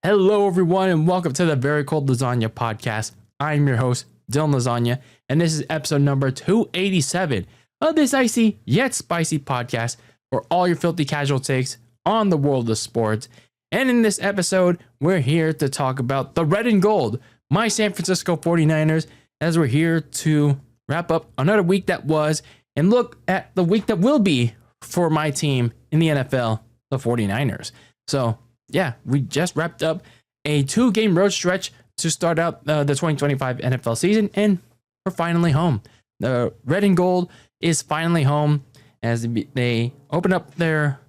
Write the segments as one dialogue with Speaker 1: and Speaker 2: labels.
Speaker 1: Hello, everyone, and welcome to the Very Cold Lasagna Podcast. I'm your host, Dylan Lasagna, and this is episode number 287 of this icy yet spicy podcast for all your filthy casual takes on the world of sports. And in this episode, we're here to talk about the red and gold, my San Francisco 49ers, as we're here to wrap up another week that was and look at the week that will be for my team in the NFL, the 49ers. So, yeah, we just wrapped up a 2-game road stretch to start out the 2025 NFL season, and we're finally home. The red and gold is finally home as they open up their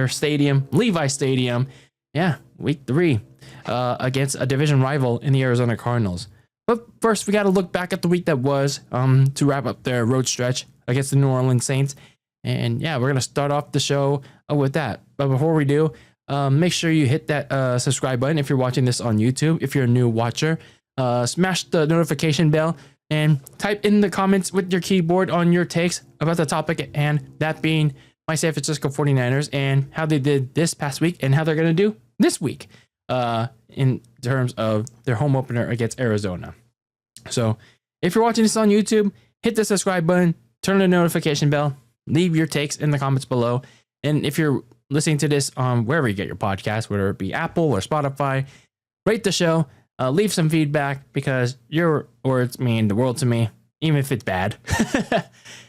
Speaker 1: stadium, Levi Stadium, week 3 against a division rival in the Arizona Cardinals. But first, we got to look back at the week that was to wrap up their road stretch against the New Orleans Saints. And yeah, we're going to start off the show with that. But before we do, make sure you hit that subscribe button if you're watching this on YouTube. If you're a new watcher, smash the notification bell and type in the comments with your keyboard on your takes about the topic at hand, that being my San Francisco 49ers and how they did this past week and how they're going to do this week in terms of their home opener against Arizona. So if you're watching this on YouTube, hit the subscribe button, turn the notification bell, leave your takes in the comments below. And if you're listening to this on wherever you get your podcast, whether it be Apple or Spotify, rate the show, leave some feedback because your words mean the world to me, even if it's bad. And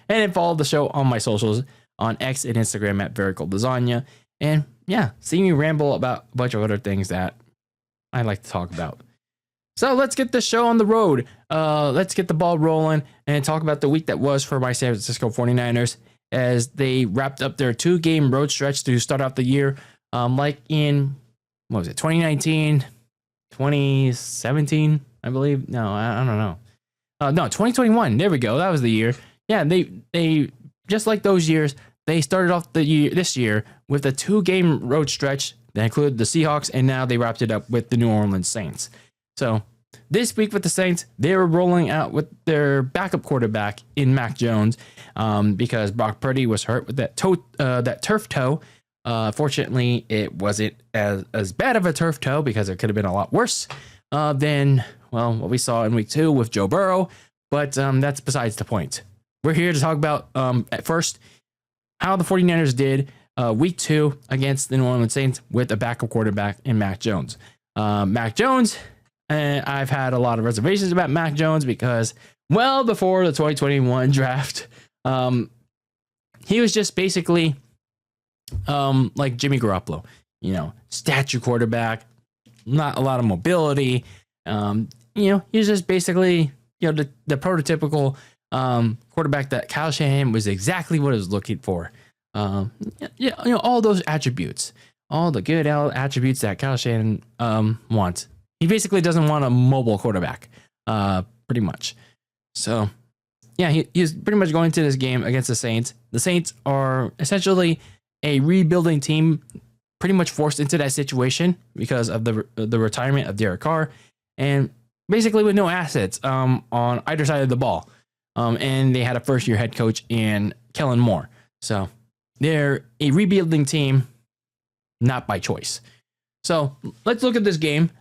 Speaker 1: then follow the show on my socials on X and Instagram at Very Cold Lasagna. And yeah, see me ramble about a bunch of other things that I like to talk about. So let's get the show on the road. Let's get the ball rolling and talk about the week that was for my San Francisco 49ers. As they wrapped up their 2-game road stretch to start out the year, like in, 2019, 2017, I believe? No, I don't know. No, 2021. There we go. That was the year. Yeah, they just like those years, they started off this year with a 2-game road stretch that included the Seahawks, and now they wrapped it up with the New Orleans Saints. So this week with the Saints, they were rolling out with their backup quarterback in Mac Jones because Brock Purdy was hurt with that turf toe. Fortunately, it wasn't as bad of a turf toe because it could have been a lot worse than what we saw in week 2 with Joe Burrow. But that's besides the point. We're here to talk about at first how the 49ers did week 2 against the New Orleans Saints with a backup quarterback in Mac Jones. Mac Jones. And I've had a lot of reservations about Mac Jones because, before the 2021 draft, he was just basically like Jimmy Garoppolo, statue quarterback, not a lot of mobility. He's just basically, the prototypical quarterback that Kyle Shanahan was exactly what he was looking for. All those attributes, all the good attributes that Kyle Shanahan wants. He basically doesn't want a mobile quarterback, pretty much. So, yeah, he's pretty much going to this game against the Saints. The Saints are essentially a rebuilding team, pretty much forced into that situation because of the retirement of Derek Carr, and basically with no assets on either side of the ball. And they had a first-year head coach in Kellen Moore. So they're a rebuilding team, not by choice. So let's look at this game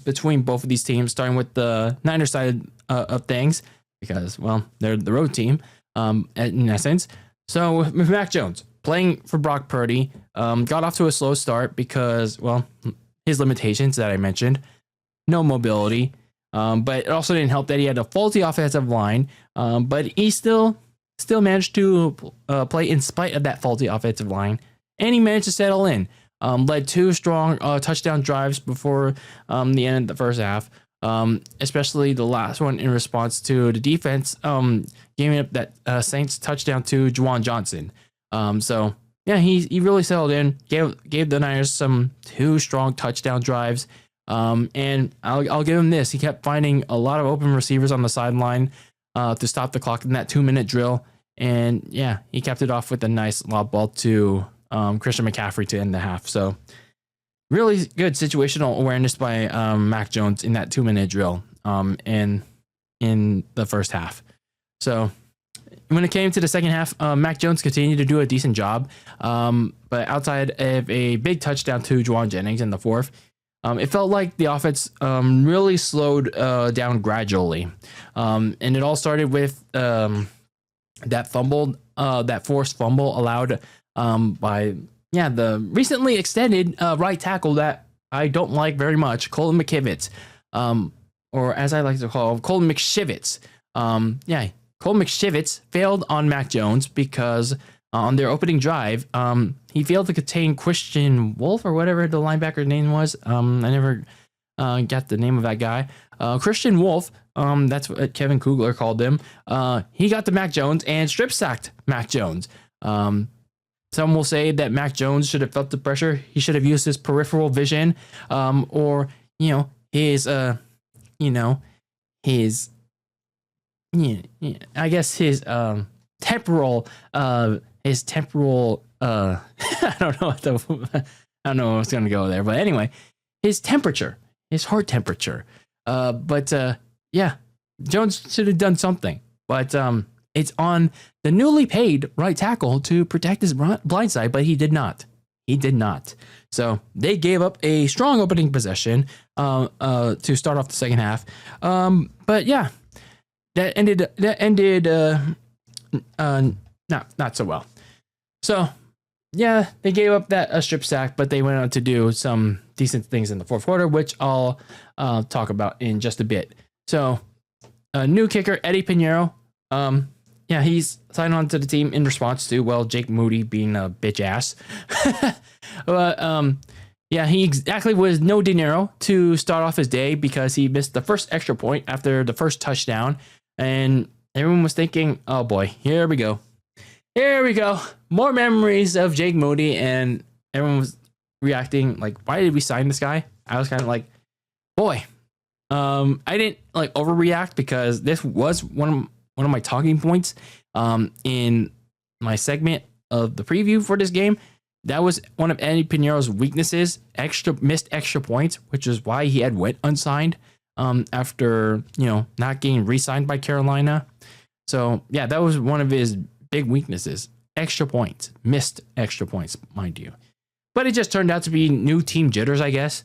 Speaker 1: between both of these teams, starting with the Niners side of things, because, they're the road team in essence. So with Mac Jones playing for Brock Purdy, got off to a slow start because, his limitations that I mentioned, no mobility, but it also didn't help that he had a faulty offensive line, but he still managed to play in spite of that faulty offensive line, and he managed to settle in. Led 2 strong touchdown drives before the end of the first half, especially the last one in response to the defense giving up that Saints touchdown to Juwan Johnson. So, yeah, he really settled in, gave the Niners some 2 strong touchdown drives, and I'll give him this. He kept finding a lot of open receivers on the sideline to stop the clock in that 2-minute drill, and, yeah, he kept it off with a nice lob ball to Christian McCaffrey to end the half. So really good situational awareness by Mac Jones in that 2-minute drill and in the first half. So when it came to the second half, Mac Jones continued to do a decent job. But outside of a big touchdown to Juwan Jennings in the fourth, It felt like the offense really slowed down gradually. And it all started with that forced fumble allowed by the recently extended right tackle that I don't like very much, Colin McKivitz, or as I like to call him, Colin McShivitz. Colin McShivitz failed on Mac Jones because on their opening drive, he failed to contain Christian Wolf or whatever the linebacker name was. I never got the name of that guy. Christian Wolf, that's what Kevin Kugler called him. He got to Mac Jones and strip sacked Mac Jones. Some will say that Mac Jones should have felt the pressure. He should have used his peripheral vision, or his I guess his temporal I don't know what's gonna go there, but anyway, his temperature, his heart temperature. Jones should have done something, but it's on the newly paid right tackle to protect his blind side, but he did not. So they gave up a strong opening possession to start off the second half. That ended not so well. So they gave up that strip sack, but they went on to do some decent things in the fourth quarter, which I'll talk about in just a bit. So new kicker Eddie Pinheiro. He's signed on to the team in response to, Jake Moody being a bitch ass. But he exactly was no dinero to start off his day because he missed the first extra point after the first touchdown. And everyone was thinking, oh boy, here we go. More memories of Jake Moody. And everyone was reacting like, why did we sign this guy? I was kind of like, boy, I didn't overreact because this was one of my talking points in my segment of the preview for this game. That was one of Eddie Pinheiro's weaknesses, missed extra points, which is why he had went unsigned after not getting re-signed by Carolina. So that was one of his big weaknesses, missed extra points, mind you. But it just turned out to be new team jitters, I guess,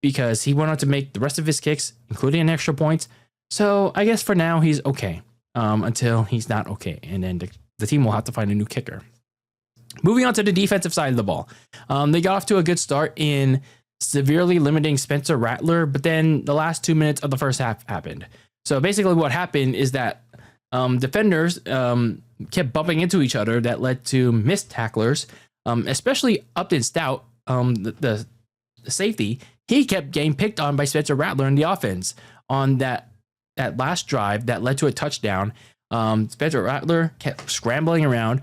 Speaker 1: because he went on to make the rest of his kicks, including an extra points. So I guess for now he's okay until he's not okay, and then the team will have to find a new kicker. Moving on to the defensive side of the ball, they got off to a good start in severely limiting Spencer Rattler, but then the last 2 minutes of the first half happened. So basically what happened is that defenders kept bumping into each other. That led to missed tacklers, especially Upton Stout, the safety. He kept getting picked on by Spencer Rattler in the offense on that last drive that led to a touchdown. Spencer Rattler kept scrambling around,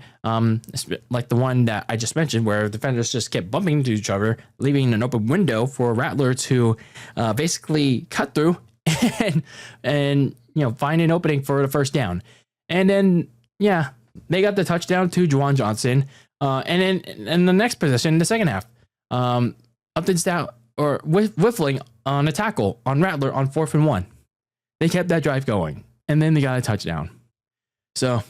Speaker 1: like the one that I just mentioned, where defenders just kept bumping into each other, leaving an open window for Rattler to basically cut through and find an opening for the first down. And then they got the touchdown to Juwan Johnson, and then in the next possession, the second half, Upton Stout or whiffling on a tackle on Rattler on 4th and 1. They kept that drive going, and then they got a touchdown. So,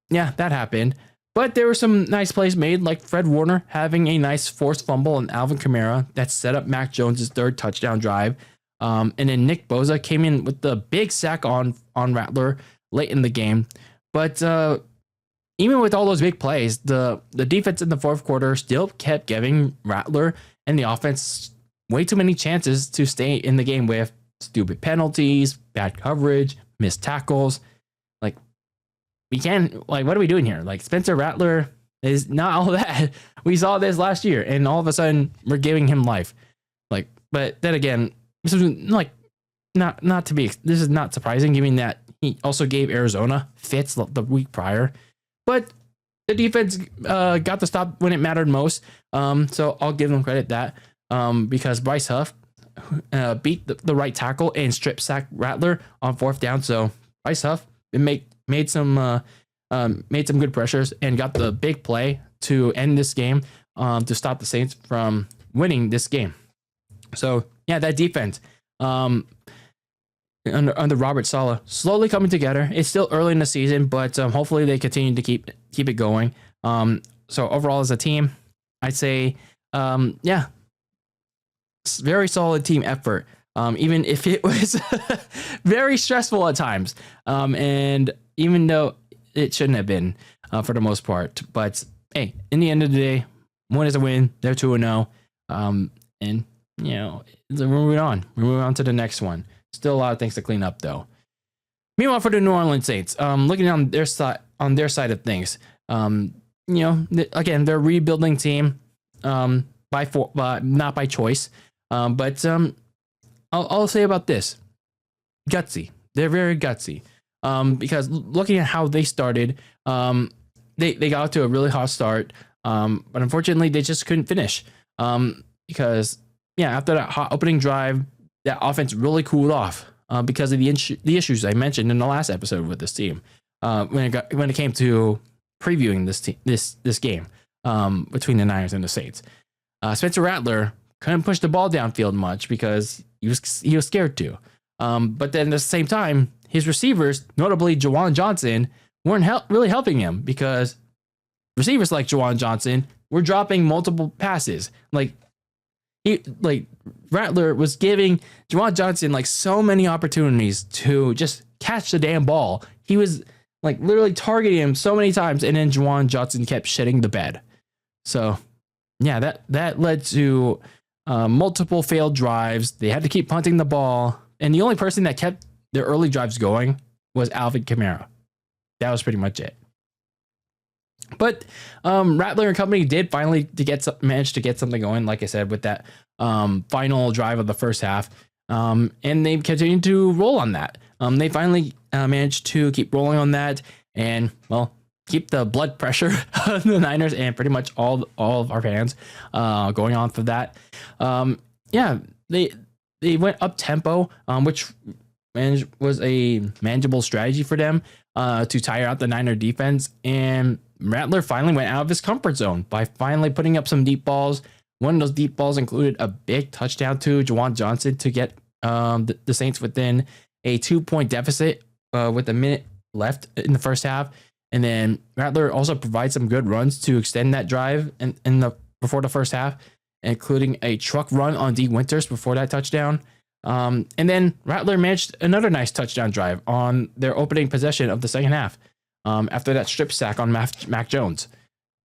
Speaker 1: that happened. But there were some nice plays made, like Fred Warner having a nice forced fumble and Alvin Kamara that set up Mac Jones' third touchdown drive. And then Nick Bosa came in with the big sack on Rattler late in the game. But even with all those big plays, the defense in the fourth quarter still kept giving Rattler and the offense way too many chances to stay in the game with stupid penalties, bad coverage, missed tackles. What are we doing here? Spencer Rattler is not all that. We saw this last year, and all of a sudden we're giving him life. But then again, this is this is not surprising, given that he also gave Arizona fits the week prior. But the defense got the stop when it mattered most. So I'll give them credit that because Bryce Huff beat the right tackle and strip sack Rattler on 4th down. So Bryce Huff made some good pressures and got the big play to end this game to stop the Saints from winning this game. So that defense under Robert Saleh slowly coming together. It's still early in the season, but hopefully they continue to keep it going. So overall as a team, I'd say very solid team effort, even if it was very stressful at times. And even though it shouldn't have been for the most part. But hey, in the end of the day, win is a win. They're 2-0. And, you know, we're moving on. We're moving on to the next one. Still a lot of things to clean up, though. Meanwhile, for the New Orleans Saints, looking on their side of things, you know, again, they're a rebuilding team, not by choice. But I'll say about this, gutsy. They're very gutsy. Because looking at how they started, they got to a really hot start. But unfortunately, they just couldn't finish. Because after that hot opening drive, that offense really cooled off. Because of the issues I mentioned in the last episode with this team, when it came to previewing this game between the Niners and the Saints. Spencer Rattler couldn't push the ball downfield much because he was scared to. But then at the same time, his receivers, notably Juwan Johnson, weren't really helping him because receivers like Juwan Johnson were dropping multiple passes. Rattler was giving Juwan Johnson like so many opportunities to just catch the damn ball. He was like literally targeting him so many times, and then Juwan Johnson kept shitting the bed. So yeah, that led to multiple failed drives. They had to keep punting the ball, and the only person that kept their early drives going was Alvin Kamara. That was pretty much it. But Rattler and company did finally manage to get something going, like I said, with that final drive of the first half. And they continued to roll on that. They finally managed to keep rolling on that and, well, keep the blood pressure of the Niners and pretty much all of our fans going on for that. They went up tempo, which was a manageable strategy for them to tire out the Niner defense. And Rattler finally went out of his comfort zone by finally putting up some deep balls. One of those deep balls included a big touchdown to Juwan Johnson to get the Saints within a 2-point deficit with a minute left in the first half. And then Rattler also provides some good runs to extend that drive before the first half, including a truck run on D. Winters before that touchdown. And then Rattler managed another nice touchdown drive on their opening possession of the second half after that strip sack on Mac Jones.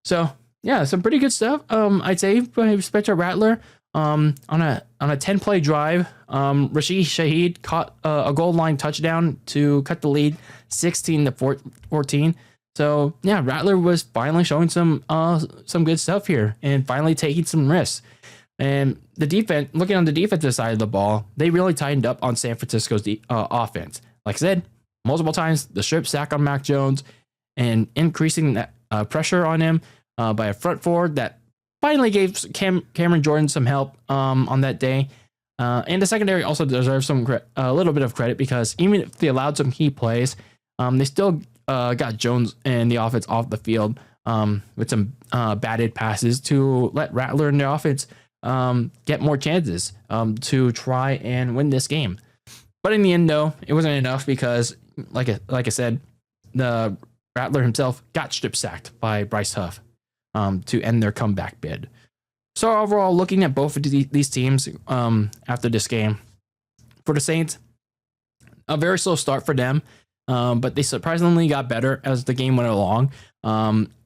Speaker 1: So yeah, some pretty good stuff. I'd say by Spencer Rattler on a 10-play drive. Rashid Shaheed caught a goal line touchdown to cut the lead 16-14. So yeah, Rattler was finally showing some good stuff here and finally taking some risks. And the defense, looking on the defensive side of the ball, they really tightened up on San Francisco's offense. Like I said, multiple times, the strip sack on Mac Jones and increasing that pressure on him by a front forward that finally gave Cameron Jordan some help on that day. And the secondary also deserves a little bit of credit because even if they allowed some key plays, they still got Jones and the offense off the field with some batted passes to let Rattler and the offense get more chances to try and win this game. But in the end, though, it wasn't enough because, like I said, the Rattler himself got strip sacked by Bryce Huff to end their comeback bid. So overall, looking at both of these teams after this game, for the Saints, a very slow start for them, but they surprisingly got better as the game went along.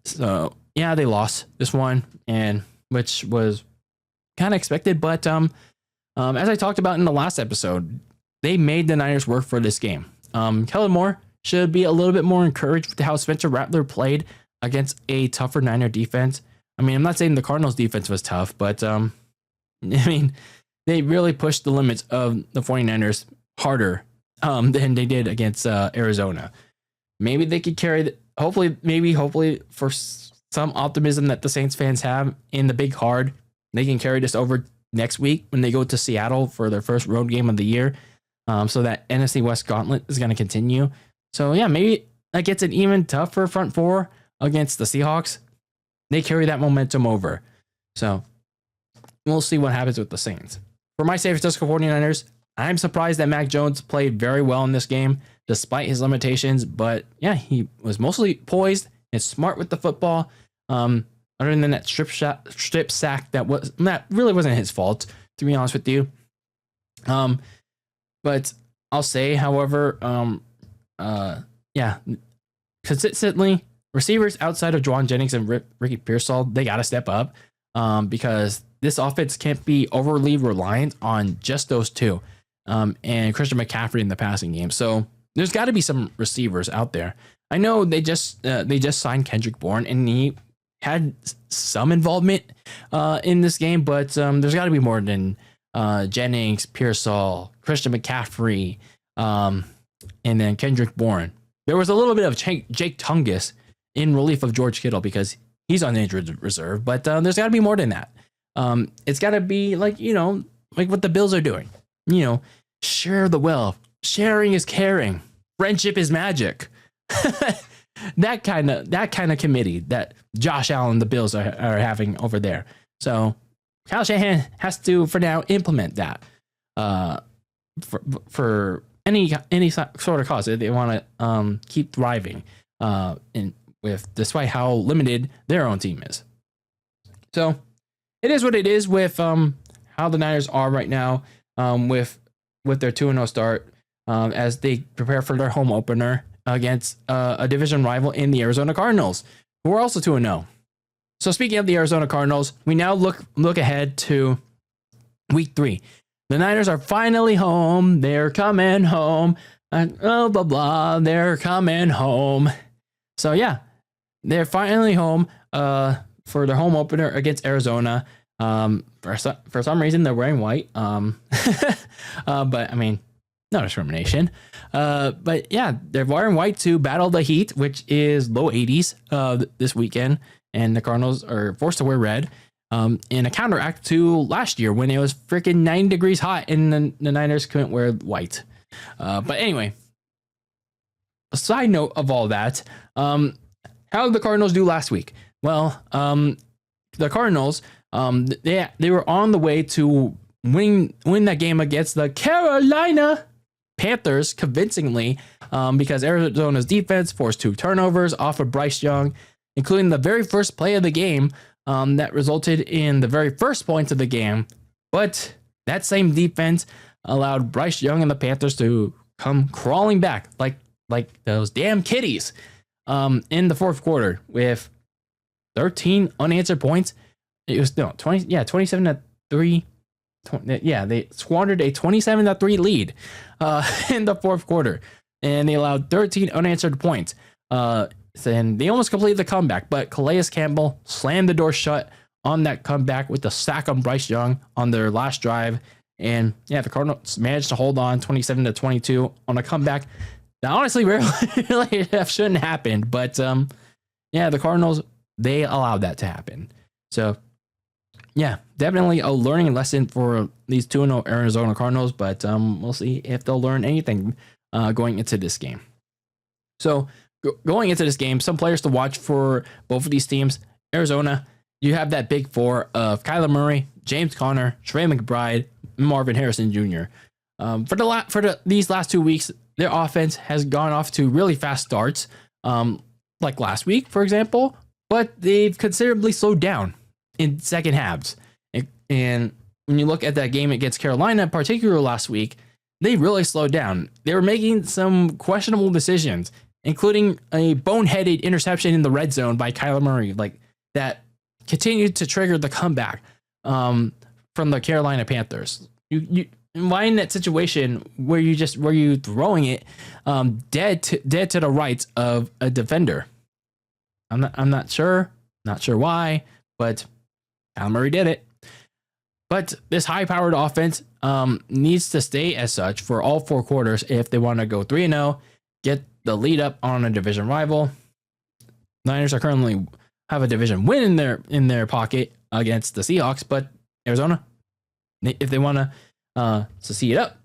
Speaker 1: So yeah, they lost this one, and which was kind of expected. But as I talked about in the last episode, they made the Niners work for this game. Kellen Moore should be a little bit more encouraged with how Spencer Rattler played against a tougher Niner defense. I mean, I'm not saying the Cardinals defense was tough, but I mean, they really pushed the limits of the 49ers harder than they did against Arizona. Maybe they could carry hopefully for some optimism that the Saints fans have in the big hard, they can carry this over next week when they go to Seattle for their first road game of the year. So that NFC West gauntlet is going to continue. So yeah, maybe that gets an even tougher front four against the Seahawks. They carry that momentum over. So we'll see what happens with the Saints. For my San Francisco 49ers, I'm surprised that Mac Jones played very well in this game, despite his limitations. But yeah, he was mostly poised and smart with the football. Other than that strip sack that really wasn't his fault. to be honest with you. But I'll say, however, consistently, receivers outside of Juwan Jennings and Ricky Pearsall, they got to step up because this offense can't be overly reliant on just those two and Christian McCaffrey in the passing game. So there's got to be some receivers out there. I know they just signed Kendrick Bourne, and he had some involvement in this game, but there's got to be more than Jennings, Pearsall, Christian McCaffrey, and then Kendrick Bourne. There was a little bit of Jake Tungus in relief of George Kittle because he's on the injured reserve, but there's got to be more than that. It's got to be like what the Bills are doing. Share the wealth. Sharing is caring. Friendship is magic. that kind of committee that Josh Allen, the Bills are having over there. So Kyle Shanahan has to, for now, implement that for any sort of cause that they want to keep thriving despite how limited their own team is. So it is what it is with how the Niners are right now with their 2-0 start as they prepare for their home opener against a division rival in the Arizona Cardinals, who are also 2-0. So speaking of the Arizona Cardinals, we now look ahead to week 3. The Niners are finally home. They're coming home. Blah, blah, blah. They're coming home. So yeah, they're finally home for their home opener against Arizona. For some reason, they're wearing white. But I mean, no discrimination. But yeah, they're wearing white to battle the heat, which is low 80s this weekend. And the Cardinals are forced to wear red in a counteract to last year when it was freaking 9 degrees hot and the Niners couldn't wear white. But anyway, a side note of all that, how did the Cardinals do last week? Well, the Cardinals, they were on the way to win that game against the Carolina Panthers convincingly because Arizona's defense forced 2 turnovers off of Bryce Young, including the very first play of the game that resulted in the very first points of the game. But that same defense allowed Bryce Young and the Panthers to come crawling back like those damn kitties in the fourth quarter with 13 unanswered points. It was 27-3. They squandered a 27-3 lead in the fourth quarter, and they allowed 13 unanswered points. And they almost completed the comeback, but Calais Campbell slammed the door shut on that comeback with the sack on Bryce Young on their last drive. And yeah, the Cardinals managed to hold on 27-22 on a comeback that honestly really shouldn't happen. But yeah, the Cardinals, they allowed that to happen. So yeah, definitely a learning lesson for these 2-0 Arizona Cardinals, but we'll see if they'll learn anything going into this game. So going into this game, some players to watch for both of these teams. Arizona, you have that big four of Kyler Murray, James Conner, Trey McBride, and Marvin Harrison Jr. For these last 2 weeks, their offense has gone off to really fast starts, like last week, for example, but they've considerably slowed down in second halves. And when you look at that game against Carolina, particularly last week, they really slowed down. They were making some questionable decisions, including a boneheaded interception in the red zone by Kyler Murray, that continued to trigger the comeback from the Carolina Panthers. Why in that situation where you throwing it dead to the rights of a defender? I'm not sure why, but Kyler Murray did it. But this high-powered offense needs to stay as such for all 4 quarters if they want to go 3-0, get the lead up on a division rival. Niners are currently have a division win in their pocket against the Seahawks, but Arizona, if they want to succeed up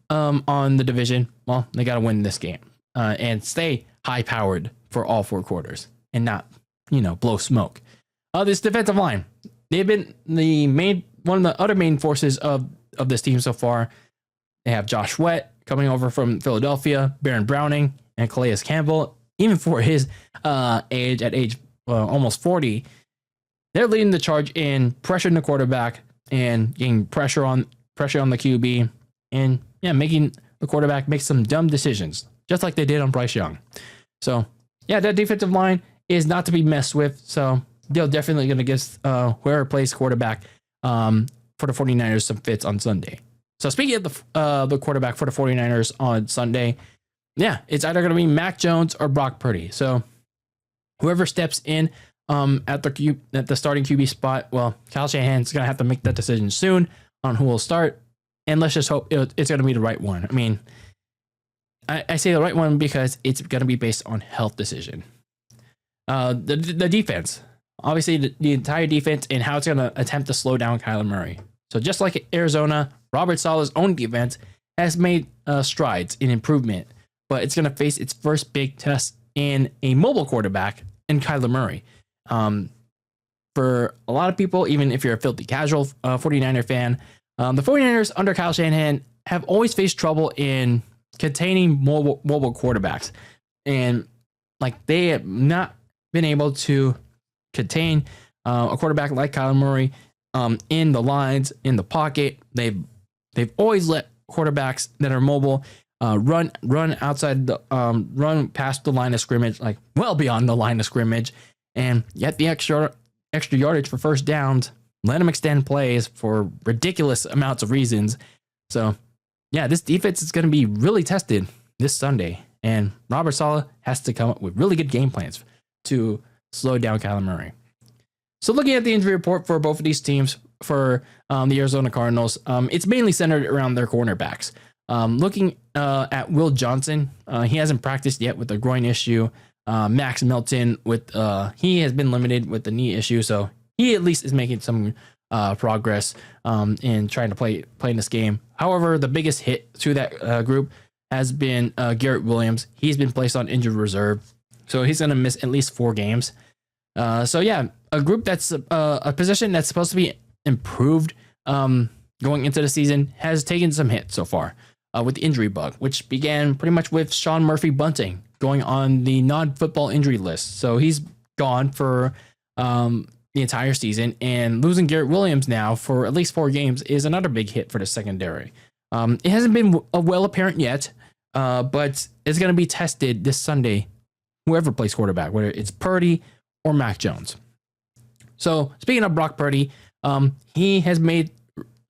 Speaker 1: on the division, well, they got to win this game and stay high-powered for all 4 quarters and not, blow smoke. This defensive line, they've been one of the other main forces of this team so far. They have Josh Sweat coming over from Philadelphia, Baron Browning, and Calais Campbell. Even for his age almost 40, they're leading the charge in pressuring the quarterback, and getting pressure on the QB, and making the quarterback make some dumb decisions, just like they did on Bryce Young. So that defensive line is not to be messed with. So they're definitely going to give whoever plays quarterback for the 49ers some fits on Sunday. So speaking of the quarterback for the 49ers on Sunday, it's either going to be Mac Jones or Brock Purdy. So whoever steps in at the starting QB spot, well, Kyle Shanahan's going to have to make that decision soon on who will start. And let's just hope it's going to be the right one. I mean, I say the right one because it's going to be based on health decision. The defense, obviously the entire defense and how it's going to attempt to slow down Kyler Murray. So just like Arizona, Robert Saleh's own defense has made strides in improvement, but it's going to face its first big test in a mobile quarterback in Kyler Murray. For a lot of people, even if you're a filthy casual 49er fan, the 49ers under Kyle Shanahan have always faced trouble in containing mobile quarterbacks. And like they have not been able to contain a quarterback like Kyler Murray in the lines, in the pocket. They've always let quarterbacks that are mobile run outside the run past the line of scrimmage, like well beyond the line of scrimmage, and get the extra yardage for first downs. Let them extend plays for ridiculous amounts of reasons. So, this defense is going to be really tested this Sunday, and Robert Saleh has to come up with really good game plans to slow down Kyler Murray. So, looking at the injury report for both of these teams, for the Arizona Cardinals, it's mainly centered around their cornerbacks. Looking at Will Johnson, he hasn't practiced yet with a groin issue. Max Melton he has been limited with the knee issue, so he at least is making some progress in trying to play in this game. However, the biggest hit to that group has been Garrett Williams. He's been placed on injured reserve, so he's going to miss at least 4 games. A group that's a position that's supposed to be improved going into the season has taken some hits so far with the injury bug, which began pretty much with Sean Murphy Bunting going on the non-football injury list. So he's gone for the entire season, and losing Garrett Williams now for at least 4 games is another big hit for the secondary. It hasn't been well apparent yet, but it's going to be tested this Sunday, whoever plays quarterback, whether it's Purdy or Mac Jones. So speaking of Brock Purdy, he's made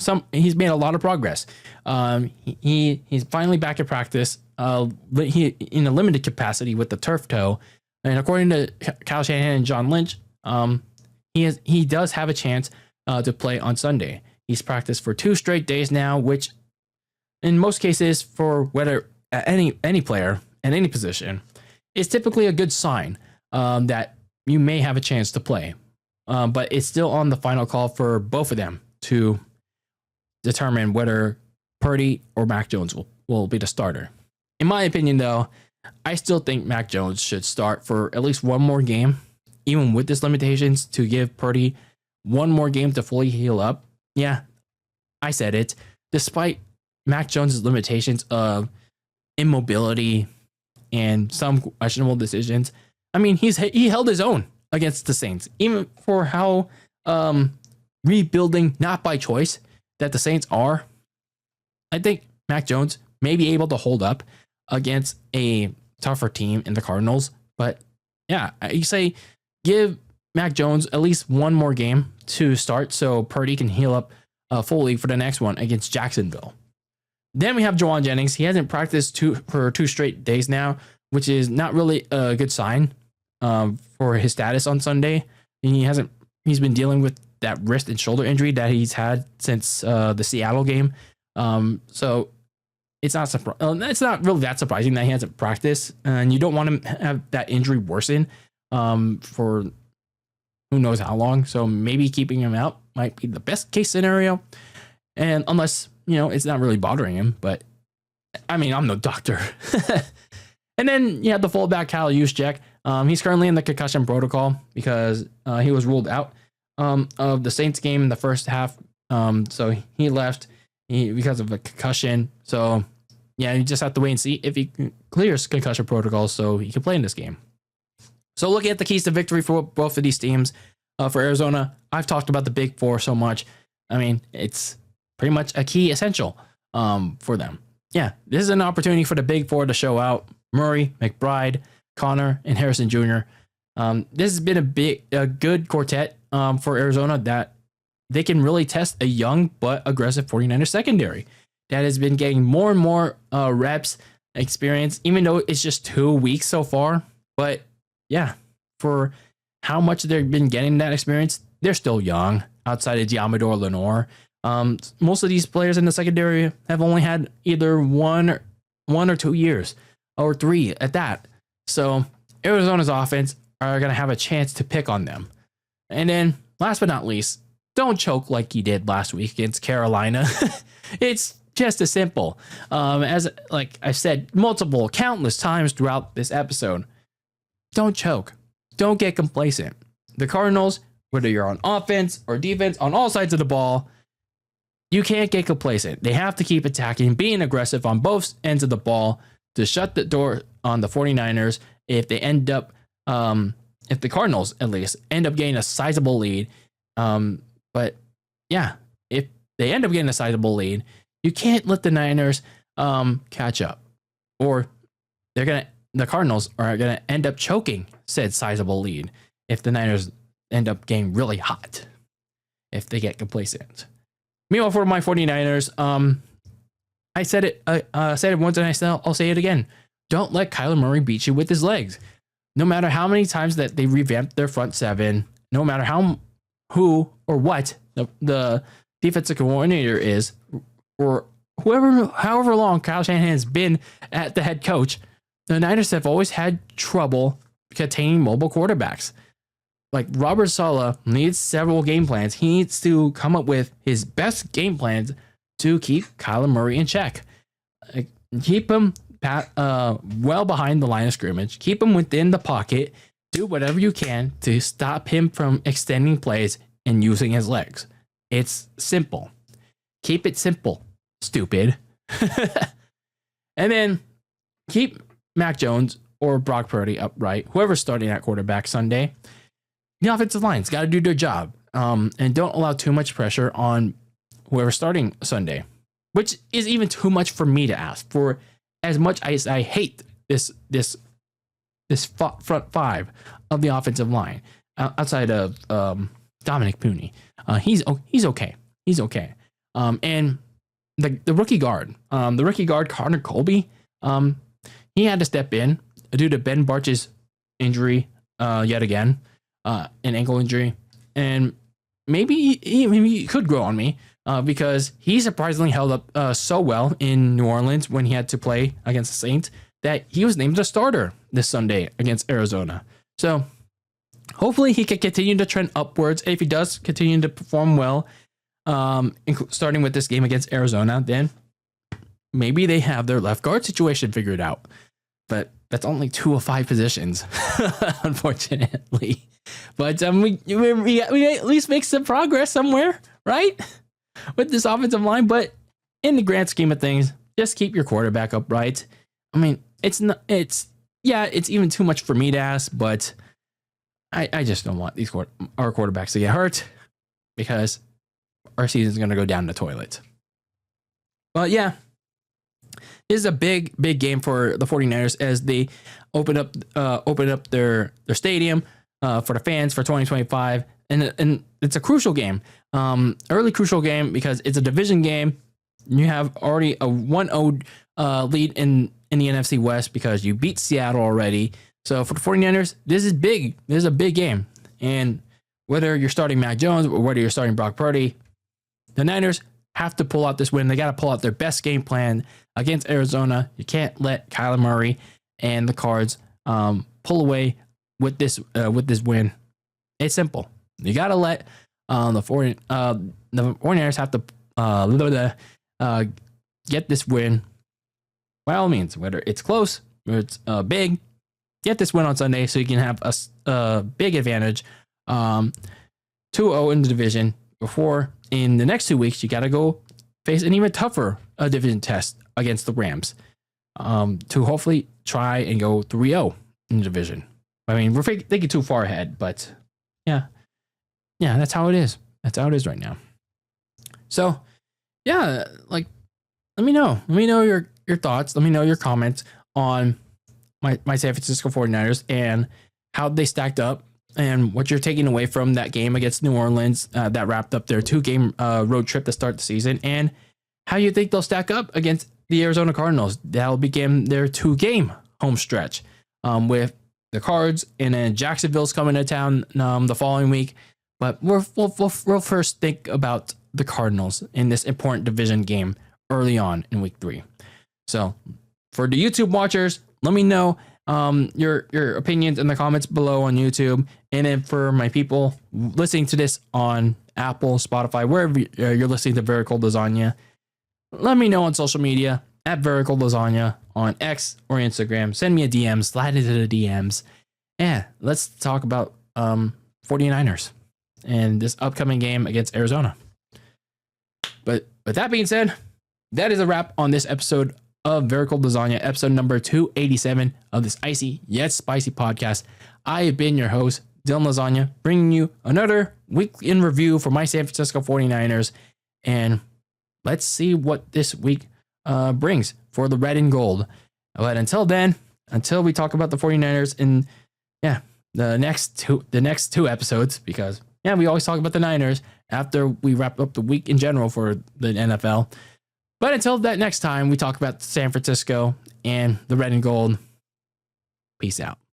Speaker 1: a lot of progress. He's finally back at practice. He in a limited capacity with the turf toe, and according to Kyle Shanahan and John Lynch, he does have a chance to play on Sunday. He's practiced for 2 straight days now, which in most cases for whether any player at any position is typically a good sign that you may have a chance to play. But it's still on the final call for both of them to determine whether Purdy or Mac Jones will be the starter. In my opinion, though, I still think Mac Jones should start for at least one more game, even with his limitations, to give Purdy one more game to fully heal up. Yeah, I said it. Despite Mac Jones' limitations of immobility and some questionable decisions, I mean, he held his own against the Saints, even for how rebuilding, not by choice, that the Saints are. I think Mac Jones may be able to hold up against a tougher team in the Cardinals. But you say give Mac Jones at least one more game to start so Purdy can heal up fully for the next one against Jacksonville. Then we have Jawan Jennings. He hasn't practiced for 2 straight days now, which is not really a good sign for his status on Sunday. He's been dealing with that wrist and shoulder injury that he's had since the Seattle game. So it's not really that surprising that he hasn't practiced, and you don't want him to have that injury worsen for who knows how long. So maybe keeping him out might be the best case scenario, and unless it's not really bothering him. But I mean, I'm no doctor. And then you have the fullback Kyle Juszczyk. He's currently in the concussion protocol because he was ruled out of the Saints game in the first half. So he left because of a concussion. So you just have to wait and see if he clears concussion protocol so he can play in this game. So looking at the keys to victory for both of these teams, for Arizona, I've talked about the big 4 so much. I mean, it's pretty much a key essential for them. Yeah, this is an opportunity for the big four to show out. Murray, McBride, Connor, and Harrison Jr. This has been a good quartet for Arizona that they can really test a young but aggressive 49ers secondary that has been getting more and more reps, experience, even though it's just 2 weeks so far. But yeah, for how much they've been getting that experience, they're still young outside of Diamador Lenore. Most of these players in the secondary have only had either one or 2 years or 3 at that. So Arizona's offense are going to have a chance to pick on them. And then last but not least, don't choke like you did last week against Carolina. It's just as simple. As like I said countless times throughout this episode, don't choke. Don't get complacent. The Cardinals, whether you're on offense or defense, on all sides of the ball, you can't get complacent. They have to keep attacking, being aggressive on both ends of the ball to shut the door on the 49ers if they end up, if the Cardinals at least end up getting a sizable lead. But yeah, if they end up getting a sizable lead, you can't let the Niners catch up, or the Cardinals are gonna end up choking said sizable lead if the Niners end up getting really hot, if they get complacent. Meanwhile, for my 49ers, I said it once and I'll say it again. Don't let Kyler Murray beat you with his legs. No matter how many times that they revamp their front seven, no matter who or what the defensive coordinator is, or however long Kyle Shanahan has been at the head coach, the Niners have always had trouble containing mobile quarterbacks. Like Robert Saleh needs several game plans. He needs to come up with his best game plans to keep Kyler Murray in check. Keep him well behind the line of scrimmage. Keep him within the pocket. Do whatever you can to stop him from extending plays and using his legs. It's simple. Keep it simple, stupid. And then keep Mac Jones or Brock Purdy upright, whoever's starting at quarterback Sunday. The offensive line's got to do their job, and don't allow too much pressure on whoever's starting Sunday, which is even too much for me to ask. For as much as I hate this front five of the offensive line, outside of Dominic Pooney, he's okay. He's okay. And the rookie guard, Connor Colby, he had to step in due to Ben Barch's injury yet again. An ankle injury, and maybe he could grow on me because he surprisingly held up so well in New Orleans when he had to play against the Saints that he was named a starter this Sunday against Arizona. So hopefully he can continue to trend upwards. If he does continue to perform well, starting with this game against Arizona, then maybe they have their left guard situation figured out. But that's only 2 of 5 positions, unfortunately. But we at least make some progress somewhere, right? With this offensive line. But in the grand scheme of things, just keep your quarterback upright. I mean, it's even too much for me to ask, but I just don't want our quarterbacks to get hurt because our season's going to go down the toilet. But yeah, this is a big game for the 49ers as they open up their stadium for the fans for 2025, and it's a crucial game, early crucial game because it's a division game. You have already a 1-0 lead in the NFC West because you beat Seattle already. So for the 49ers, this is big. This is a big game, and whether you're starting Mac Jones or whether you're starting Brock Purdy, the Niners have to pull out this win. They got to pull out their best game plan against Arizona. You can't let Kyler Murray and the Cards pull away with this win. It's simple. You got to let the 49ers have to get this win by all means, whether it's close or it's big. Get this win on Sunday so you can have a big advantage, 2-0 in the division. Before in the next 2 weeks, you got to go face an even tougher division test against the Rams to hopefully try and go 3-0 in the division. I mean, we're thinking too far ahead, but yeah, that's how it is. That's how it is right now. So yeah, like let me know. Let me know your thoughts. Let me know your comments on my San Francisco 49ers and how they stacked up and what you're taking away from that game against New Orleans that wrapped up their 2-game road trip to start the season, and how you think they'll stack up against the Arizona Cardinals. That'll begin their 2-game home stretch with the Cards, and then Jacksonville's coming to town the following week. But we'll first think about the Cardinals in this important division game early on in week 3. So for the YouTube watchers, let me know your opinions in the comments below on YouTube. And then for my people listening to this on Apple, Spotify, wherever you're listening to Very Cold Lasagna, let me know on social media at Very Cold Lasagna on X or Instagram. Send me a DM, slide into the DMs. Yeah, let's talk about 49ers and this upcoming game against Arizona. But with that being said, that is a wrap on this episode of Very Cold Lasagna, episode number 287 of this icy yet spicy podcast. I have been your host, Dylan Lasagna, bringing you another week in review for my San Francisco 49ers. And let's see what this week brings for the red and gold. But until then, until we talk about the 49ers in the next two episodes, because we always talk about the Niners after we wrap up the week in general for the NFL. But until that next time we talk about San Francisco and the red and gold, peace out.